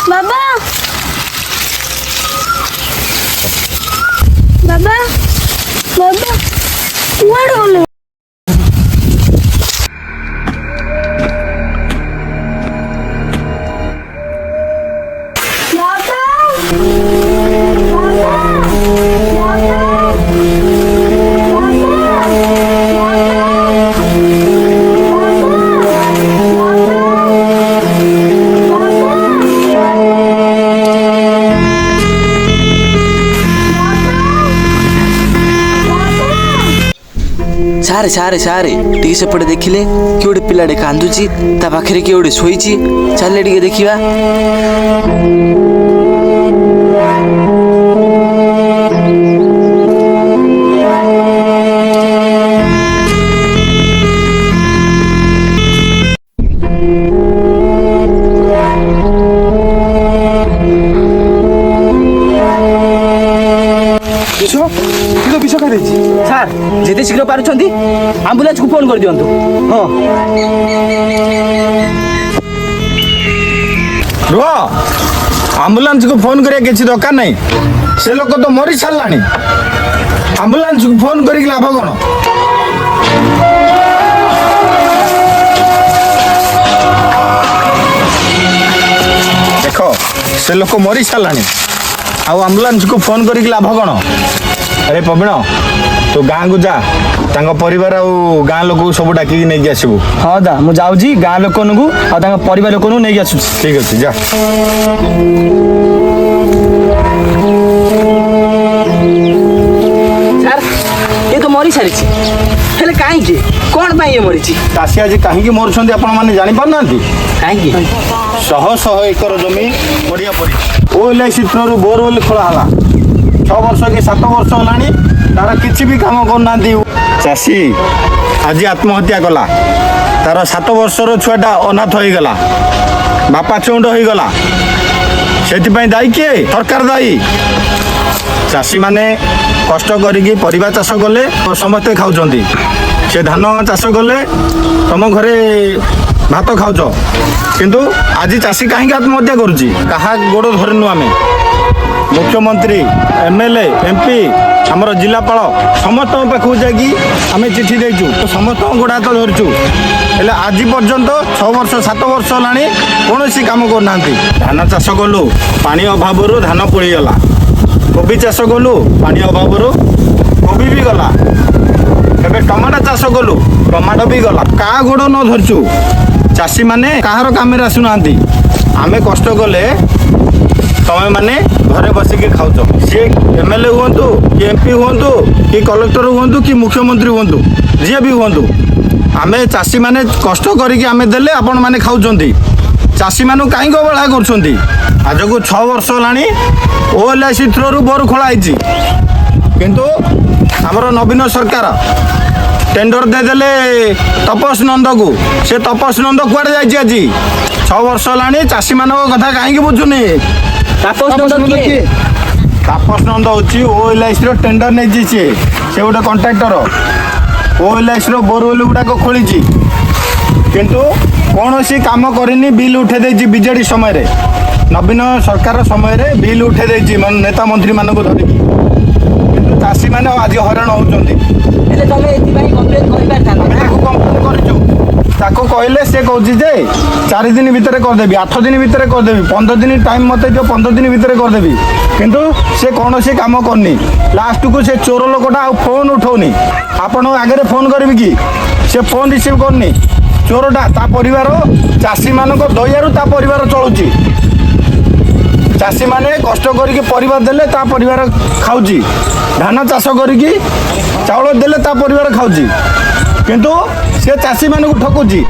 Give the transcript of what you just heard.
बाबा बाबा बाबा कुआड़े गले सारे सारे सारे टी सेपटे देखिले कि गोटे पिलाटे कांदुची ता पाखरे कि गोटे शोईची चल टिके देखिबा। ସାର୍ ଯେତେ ଶୀଘ୍ର ପାରୁଛନ୍ତି ଆମ୍ବୁଲାନ୍ସକୁ ଫୋନ୍ କରିଦିଅନ୍ତୁ। ହଁ ରୁହ, ଆମ୍ବୁଲାନ୍ସକୁ ଫୋନ୍ କରିବା କିଛି ଦରକାର ନାହିଁ। ସେ ଲୋକ ତ ମରି ସାରିଲାଣି, ଆମ୍ବୁଲାନ୍ସକୁ ଫୋନ୍ କରିକି ଲାଭ କ'ଣ? ଦେଖ, ସେ ଲୋକ ମରି ସାରିଲାଣି, ଆଉ ଆମ୍ବୁଲାନ୍ସକୁ ଫୋନ୍ କରିକି ଲାଭ କ'ଣ? ଆରେ ପ୍ରବୀଣ, ତୁ ଗାଁକୁ ଯା, ତାଙ୍କ ପରିବାର ଆଉ ଗାଁ ଲୋକକୁ ସବୁ ଡାକିକି ନେଇକି ଆସିବୁ। ହଁ ଦା, ମୁଁ ଯାଉଛି ଗାଁ ଲୋକଙ୍କୁ ଆଉ ତାଙ୍କ ପରିବାର ଲୋକଙ୍କୁ ନେଇକି ଆସୁଛି। ଠିକ୍ ଅଛି, ଯା। ସାର୍ ଏ ତ ମରି ସାରିଛି, ହେଲେ କାହିଁକି, କ'ଣ ପାଇଁ ଏ ମରିଛି? ଚାଷୀ ଆଜି କାହିଁକି ମରୁଛନ୍ତି ଆପଣମାନେ ଜାଣିପାରୁନାହାନ୍ତି? କାହିଁକି? ଶହ ଶହ ଏକର ଜମି ପଡ଼ିଆ ପଡ଼ିଛି। OLIC ଥ୍ରୋରୁ ବୋରୱେଲ୍ ଖୋଳା ହେଲା, 6 ବର୍ଷ କି 7 ବର୍ଷ ହେଲାଣି, ତାର କିଛି ବି କାମ କରୁନାହାନ୍ତି। ଚାଷୀ ଆଜି ଆତ୍ମହତ୍ୟା କଲା, ତାର 7 ବର୍ଷର ଛୁଆଟା ଅନାଥ ହେଇଗଲା, ବାପା ଚଉଣ୍ଡ ହେଇଗଲା। ସେଥିପାଇଁ ଦାୟୀ କିଏ? ସରକାର ଦାୟୀ। ଚାଷୀମାନେ କଷ୍ଟ କରିକି ପରିବା ଚାଷ କଲେ ସମସ୍ତେ ଖାଉଛନ୍ତି, ସେ ଧାନ ଚାଷ କଲେ ତମ ଘରେ ଭାତ ଖାଉଛ, କିନ୍ତୁ ଆଜି ଚାଷୀ କାହିଁକି ଆତ୍ମହତ୍ୟା କରୁଛି? କାହା ଗୋଡ଼ ଧରିନୁ ଆମେ। ମୁଖ୍ୟମନ୍ତ୍ରୀ, MLA, MP, ଆମର ଜିଲ୍ଲାପାଳ ସମସ୍ତଙ୍କ ପାଖକୁ ଯାଇକି ଆମେ ଚିଠି ଦେଇଛୁ, ସମସ୍ତଙ୍କ ଗୋଡ଼ ହାତ ଧରିଛୁ, ହେଲେ ଆଜି ପର୍ଯ୍ୟନ୍ତ 6 ବର୍ଷ 7 ବର୍ଷ ହେଲାଣି କୌଣସି କାମ କରୁନାହାନ୍ତି। ଧାନ ଚାଷ କଲୁ, ପାଣି ଅଭାବରୁ ଧାନ ପୋଡ଼ିଗଲା। କୋବି ଚାଷ କଲୁ, ପାଣି ଅଭାବରୁ କୋବି ବି ଗଲା। ଏବେ ଟମାଟୋ ଚାଷ କଲୁ, ଟମାଟୋ ବି ଗଲା। କାହା ଗୋଡ଼ ନ ଧରିଛୁ? ଚାଷୀମାନେ କାହାର କାମରେ ଆସୁନାହାନ୍ତି। ଆମେ କଷ୍ଟ କଲେ ତମେ ମାନେ ଘରେ ବସିକି ଖାଉଛ। ସିଏ MLA ହୁଅନ୍ତୁ କି MP ହୁଅନ୍ତୁ କି କଲେକ୍ଟର ହୁଅନ୍ତୁ କି ମୁଖ୍ୟମନ୍ତ୍ରୀ ହୁଅନ୍ତୁ, ଯିଏ ବି ହୁଅନ୍ତୁ, ଆମେ ଚାଷୀମାନେ କଷ୍ଟ କରିକି ଆମେ ଦେଲେ ଆପଣମାନେ ଖାଉଛନ୍ତି। ଚାଷୀମାନଙ୍କୁ କାହିଁକି ଅବହେଳା କରୁଛନ୍ତି? ଆଜକୁ 6 ବର୍ଷ ହେଲାଣି OLIC ଥ୍ରୋରୁ ବୋର ଖୋଳା ହେଇଛି, କିନ୍ତୁ ଆମର ନବୀନ ସରକାର ଟେଣ୍ଡର ଦେଇଦେଲେ ତପସ ନନ୍ଦକୁ। ସେ ତପସ ନନ୍ଦ କୁଆଡ଼େ ଯାଇଛି? ଆଜି 6 ବର୍ଷ ହେଲାଣି ଚାଷୀମାନଙ୍କ କଥା କାହିଁକି ବୁଝୁନି? ତାପସ ନନ୍ଦ ହେଉଛି OLICର ଟେଣ୍ଡର ନେଇଛି। ସେ ଗୋଟେ କଣ୍ଟ୍ରାକ୍ଟର, OLICର ବୋରୱେଲ୍ ଗୁଡ଼ାକ ଖୋଳିଛି, କିନ୍ତୁ କୌଣସି କାମ କରିନି। ବିଲ୍ ଉଠେଇ ଦେଇଛି ବିଜେଡ଼ି ସମୟରେ, ନବୀନ ସରକାର ସମୟରେ ବିଲ୍ ଉଠେଇ ଦେଇଛି ନେତା ମନ୍ତ୍ରୀମାନଙ୍କୁ ଧରିକି, କିନ୍ତୁ ଚାଷୀମାନେ ଆଜି ହଇରାଣ ହେଉଛନ୍ତି। ହେଲେ ତମେ ଏଥିପାଇଁ କମ୍ପ୍ଲେନ୍ କରିପାରିଥାନ୍ତ। ଆମେ ତାକୁ କମ୍ପ୍ଲେନ୍ କରିଛୁ, ତାକୁ କହିଲେ ସେ କହୁଛି ଯେ 4 ଦିନ ଭିତରେ କରିଦେବି, 8 ଦିନ ଭିତରେ କରିଦେବି, 15 ଦିନ ଟାଇମ୍ ମୋତେ ଦିଅ, 15 ଦିନ ଭିତରେ କରିଦେବି, କିନ୍ତୁ ସେ କୌଣସି କାମ କରୁନି। ଲାଷ୍ଟକୁ ସେ ଚୋର ଲୋକଟା ଆଉ ଫୋନ୍ ଉଠାଉନି। ଆପଣଙ୍କ ଆଗରେ ଫୋନ୍ କରିବି କି? ସେ ଫୋନ୍ ରିସିଭ୍ କରୁନି। ଚୋରଟା ତା ପରିବାର, ଚାଷୀମାନଙ୍କ ଦୟାରୁ ତା ପରିବାର ଚଳୁଛି। ଚାଷୀମାନେ କଷ୍ଟ କରିକି ପରିବା ଦେଲେ ତା ପରିବାର ଖାଉଛି, ଧାନ ଚାଷ କରିକି ଚାଉଳ ଦେଲେ ତା ପରିବାର ଖାଉଛି, କିନ୍ତୁ ସେ ଚାଷୀମାନଙ୍କୁ ଠକୁଛି।